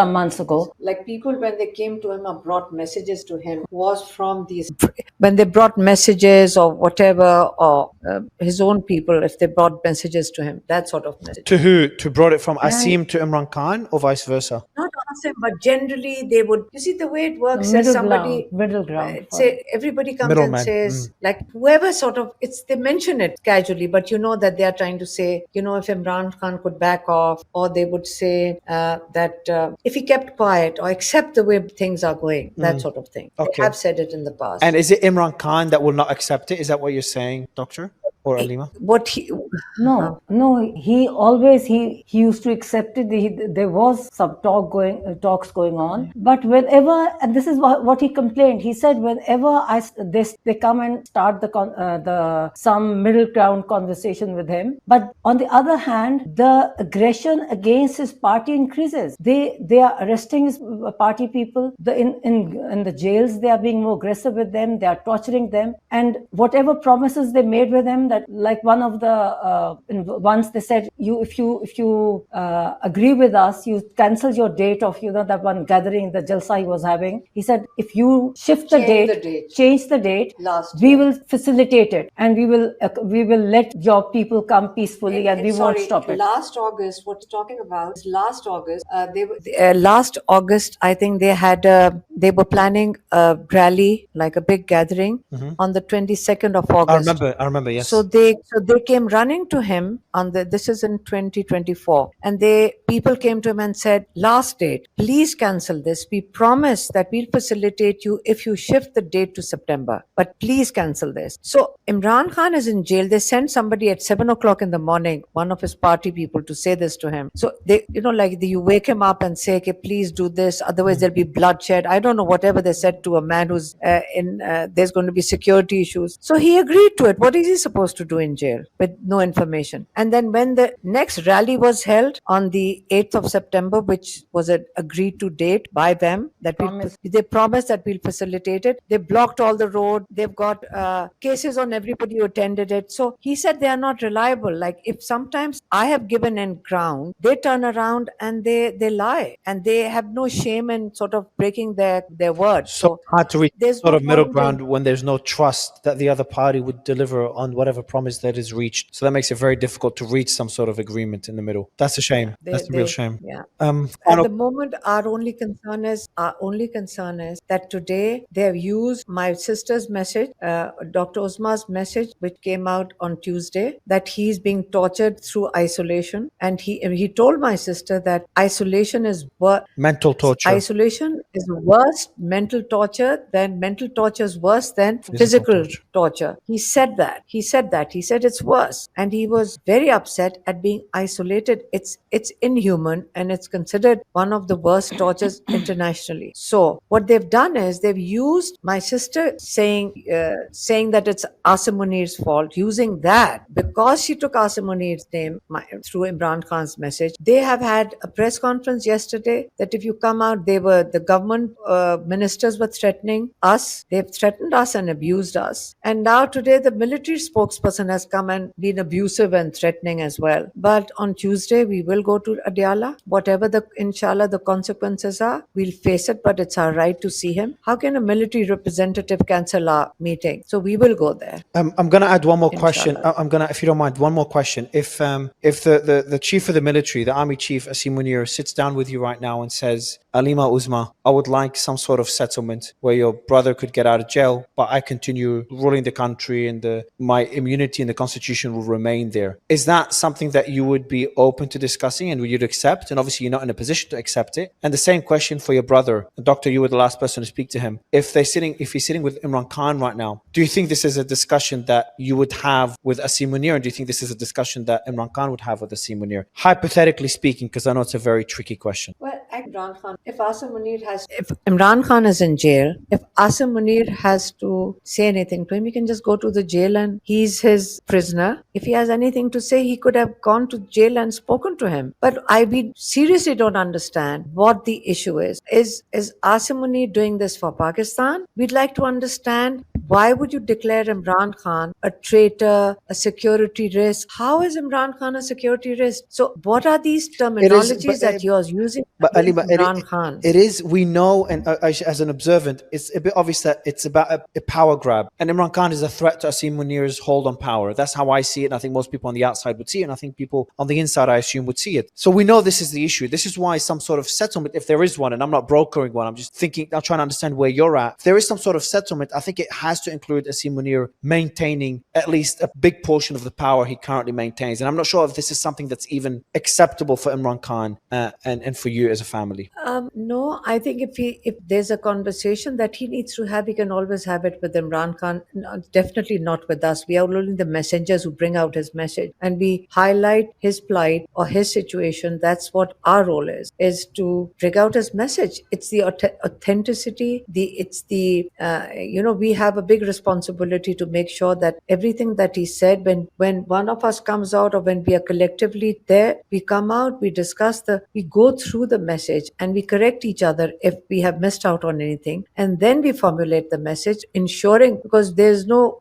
some months ago. Like people, when they came to him or brought messages to him, was from these, when they brought messages or whatever, or his own people, if they brought messages to him, that sort of message. To who? To brought it from And Asim to Imran Khan or vice versa? Not ask him, but generally they would. You see, the way it works is middle somebody ground for say, everybody comes and Middleman. says, like whoever sort of, it's, they mention it casually, but you know that they are trying to say, you know, if Imran Khan could back off, or they would say that if he kept quiet or accept the way things are going, that sort of thing. Okay. They have said it in the past. And is it Imran Khan that will not accept it? Is that what you're saying, Doctor or Alima? What he, No, he always he used to accept it. There was some talks going on, but whenever, and this is what he complained. He said whenever they come and start the some middle ground conversation with him, but on the other hand, the aggression against his party increases. They are arresting his party people. In the jails, they are being more aggressive with them. They are torturing them, and whatever promises they made with them, that like one of the once they said, if you agree with us, you cancel your date of that one gathering, the jalsa he was having. He said, if you shift the date, change the date, we will facilitate it, and we will let your people come peacefully, and we won't stop it. Last August, what you're talking about is last August. Last August, I think they were planning a rally, like a big gathering, on the 22nd of August. I remember, yes. So they came running to him this is in 2024, and people came to him and said, last date, please cancel this. We promise that we'll facilitate you if you shift the date to September, but please cancel this. So Imran Khan is in jail. They sent somebody at 7:00 in the morning, one of his party people, to say this to him. So they, you wake him up and say, okay, please do this, otherwise there'll be bloodshed. I don't know, whatever they said to a man who's there's going to be security issues. So he agreed to it. What is he supposed to do in jail with no information? And then when the next rally was held on the 8th of September, which was an agreed to date by them, that they promised that we'll facilitate it, they blocked all the road. They've got cases on everybody who attended it. So he said they are not reliable. Like, if sometimes I have given in ground, they turn around and they lie, and they have no shame in sort of breaking their word. So hard to reach there's sort no of middle point ground when there's no trust that the other party would deliver on whatever promise that is reached. So that makes it very difficult to reach some sort of agreement in the middle. That's a shame. That's a real shame. Yeah. At the moment, our only concern is that today they have used my sister's message, Dr. Usma's message, which came out on Tuesday, that he's being tortured through isolation, and he told my sister that isolation is mental torture. Isolation is worse. Mental torture is worse than physical torture. He said that. He said it's worse, and he was very upset at being isolated. It's inhuman, and it's considered one of the worst tortures internationally. So what they've done is they've used my sister saying that it's Asim Munir's fault, using that because she took Asim Munir's name through Imran Khan's message. They have had a press conference yesterday that if you come out, the government ministers were threatening us. They've threatened us and abused us. And now today the military spokesperson has come and been abusive and threatening as well. But on Tuesday we will go to Adiala. Whatever inshallah the consequences are, we'll face it, but it's our right to see him. How can a military representative cancel our meeting? So we will go there. I'm going to add one more question. If you don't mind, one more question. If the chief of the military, the army chief, Asim Munir, sits down with you right now and says, Alima Uzma, I would like some sort of settlement where your brother could get out of jail, but I continue ruling the country, and my immunity in the constitution will remain there. Is that something that you would be open to discussing and you'd accept? And obviously you're not in a position to accept it. And the same question for your brother. Doctor, you were the last person to speak to him. If he's sitting with Imran Khan right now, do you think this is a discussion that you would have with Asim Munir? And do you think this is a discussion that Imran Khan would have with Asim Munir? Hypothetically speaking, because I know it's a very tricky question. Well, Imran Khan, if Imran Khan is in jail, if Asim Munir has to say anything to him, he can just go to the jail, and he's his prisoner. If he has anything to say, he could have gone to jail and spoken to him. But we seriously don't understand what the issue is. Is Asim Munir doing this for Pakistan? We'd like to understand, Why would you declare Imran Khan a traitor, a security risk? How is Imran Khan a security risk? So what are these It is, terminologies that you're using but against Alima, Imran Khan? it is. We know, and as an observant, it's a bit obvious that it's about a power grab, and Imran Khan is a threat to Asim Munir's hold on power. That's how I see it, and I think most people on the outside would see it, and I think people on the inside, I assume, would see it. So we know this is the issue. This is why some sort of settlement, if there is one, and I'm not brokering one, I'm just thinking, I'm trying to understand where you're at. If there is some sort of settlement, I think it has to include Asim Munir maintaining at least a big portion of the power he currently maintains, and I'm not sure if this is something that's even acceptable for Imran Khan and for you as a family. No, I think if there's a conversation that he needs to have, he can always have it with Imran Khan. No, definitely not with us. We are only the messengers who bring out his message, and we highlight his plight or his situation. That's what our role is to bring out his message. It's the authenticity. We have a big responsibility to make sure that everything that he said, when one of us comes out or when we are collectively there, we come out, we go through the message and we correct each other if we have missed out on anything, and then we formulate the message, ensuring, because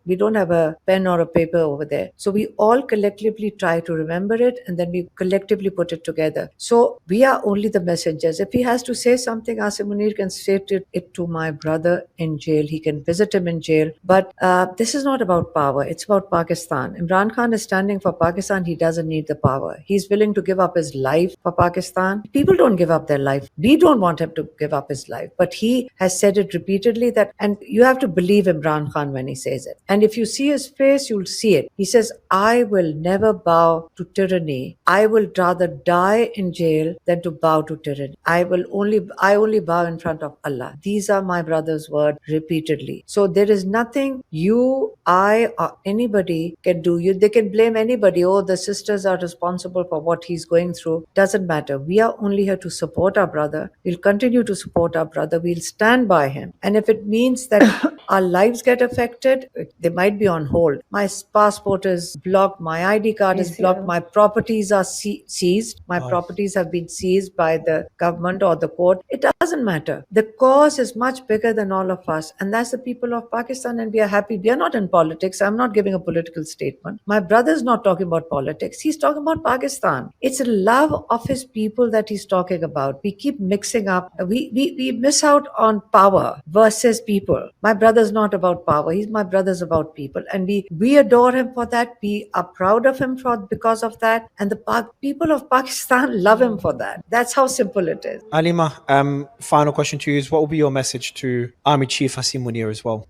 we don't have a pen or a paper over there, so we all collectively try to remember it and then we collectively put it together. So we are only the messengers. If he has to say something, Asim Munir can say it to my brother in jail. He can visit him in jail. But this is not about power. It's about Pakistan. Imran Khan is standing for Pakistan. He doesn't need the power. He's willing to give up his life for Pakistan. People don't give up their life. We don't want him to give up his life. But he has said it repeatedly and you have to believe Imran Khan when he says it. And if you see his face, you'll see it. He says, I will never bow to tyranny. I will rather die in jail than to bow to tyranny. I only bow in front of Allah. These are my brother's words repeatedly. So there is nothing you, I, or anybody can do. They can blame anybody. Oh, the sisters are responsible for what he's going through. Doesn't matter. We are only here to support our brother. We'll continue to support our brother. We'll stand by him. And if it means that our lives get affected, they might be on hold. My passport is blocked. My ID card is blocked. My properties are seized. My properties have been seized by the government or the court. It doesn't matter. The cause is much bigger than all of us. And that's the people of Pakistan. And we are happy. We are not in politics. I'm not giving a political statement. My brother's not talking about politics. He's talking about Pakistan. It's a love of his people that he's talking about. We keep mixing up. We miss out on power versus people. My brother's not about power. My brother's about people. And we adore him for that. We are proud of him because of that. And the people of Pakistan love him for that. That's how simple it is. Alima, final question to you is, what will be your message to Army Chief Asim Munir as well?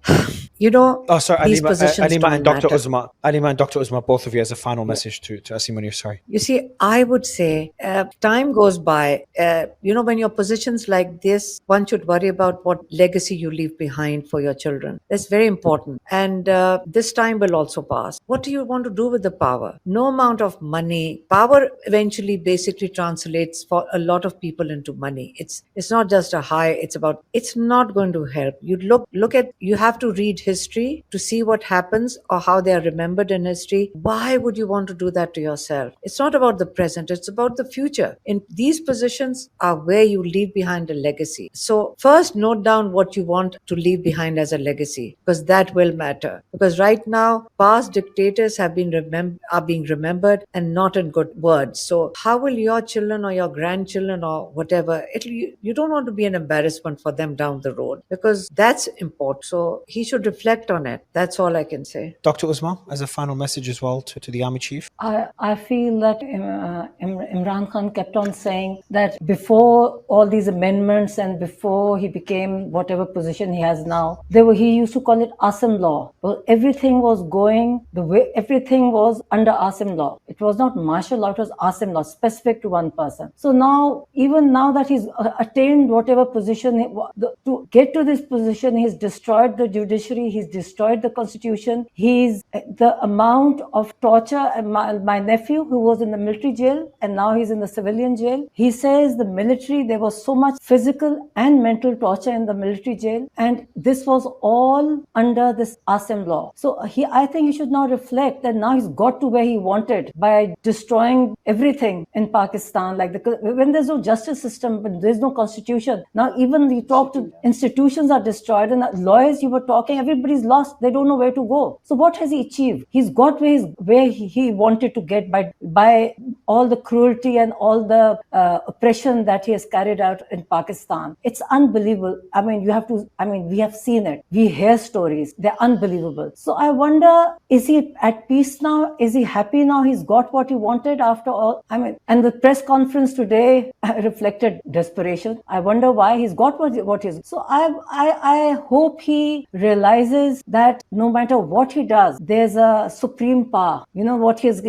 Oh, sorry, these positions Alima don't and Dr. matter. Uzma. Alima and Dr. Uzma, both of you, as a final message to Asim Munir. Sorry. You see, I would say time goes by. When you're positions like this, one should worry about what legacy you leave behind for your children. That's very important. And this time will also pass. What do you want to do with the power? No amount of money. Power eventually basically translates for a lot of people into money. It's not just a high. It's not going to help. You have to read history to see what happens or how they are remembered in history. Why would you want to do that to yourself? It's not about the present, it's about the future. In these positions are where you leave behind a legacy. So first note down what you want to leave behind as a legacy, because that will matter. Because right now, past dictators are being remembered and not in good words. So how will your children or your grandchildren or whatever, you don't want to be an embarrassment for them down the road, because that's important. So he should reflect on it. That's all I can say. Dr. Uzma, as a final message as well to the Army Chief. I feel that Imran Khan kept on saying that before all these amendments and before he became whatever position he has now, he used to call it Asim law. Well, everything was going the way, everything was under Asim law. It was not martial law, it was Asim law, specific to one person. So now, even now that he's attained whatever position, to get to this position, he's destroyed the judiciary, he's destroyed the constitution. constitution. He's the amount of torture. My nephew, who was in the military jail and now he's in the civilian jail, he says the military, there was so much physical and mental torture in the military jail, and this was all under this ASEM law. So I think he should now reflect that now he's got to where he wanted by destroying everything in Pakistan. Like when there's no justice system, when there's no constitution, now even you talk to institutions are destroyed, and lawyers you were talking, everybody's lost. They don't know where to go. So what has he achieved? He's got where he wanted to get by all the cruelty and all the oppression that he has carried out in Pakistan. It's unbelievable. I mean, we have seen it. We hear stories. They're unbelievable. So I wonder, is he at peace now? Is he happy now? He's got what he wanted after all. I mean, and the press conference today reflected desperation. I wonder why. He's got what he's. So I hope he realizes that no matter what he does, there's a supreme power. You know what he's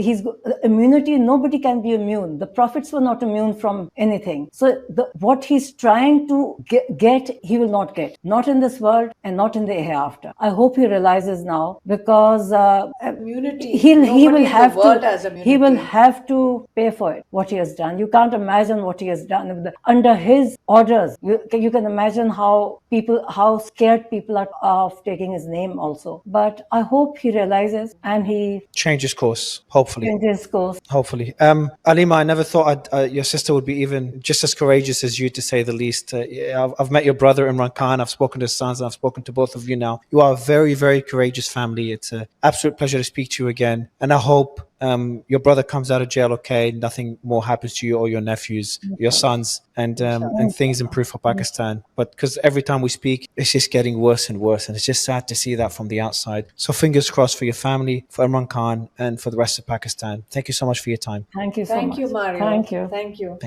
immunity. Nobody can be immune. The prophets were not immune from anything. So what he's trying to get, he will not get. Not in this world and not in the hereafter. I hope he realizes now, because Immunity. he will have world to. has immunity. He will have to pay for it. What he has done. You can't imagine what he has done under his orders. You can imagine how scared people are of taking his name also. But I hope he realizes and he Changes course, hopefully. changes course. Hopefully. Alima, I never thought your sister would be even just as courageous as you, to say the least. Yeah, I've met your brother, Imran Khan. I've spoken to his sons, and I've spoken to both of you now. You are a very, very courageous family. It's an absolute pleasure to speak to you again. And I hope your brother comes out of jail okay, nothing more happens to you or your nephews, your sons, and things improve for Pakistan. But because every time we speak, it's just getting worse and worse, and it's just sad to see that from the outside. So fingers crossed for your family, for Imran Khan, and for the rest of Pakistan. Thank you so much for your time. Thank you so much. Thank you, Mario. Thank you. Thank you. Thank you.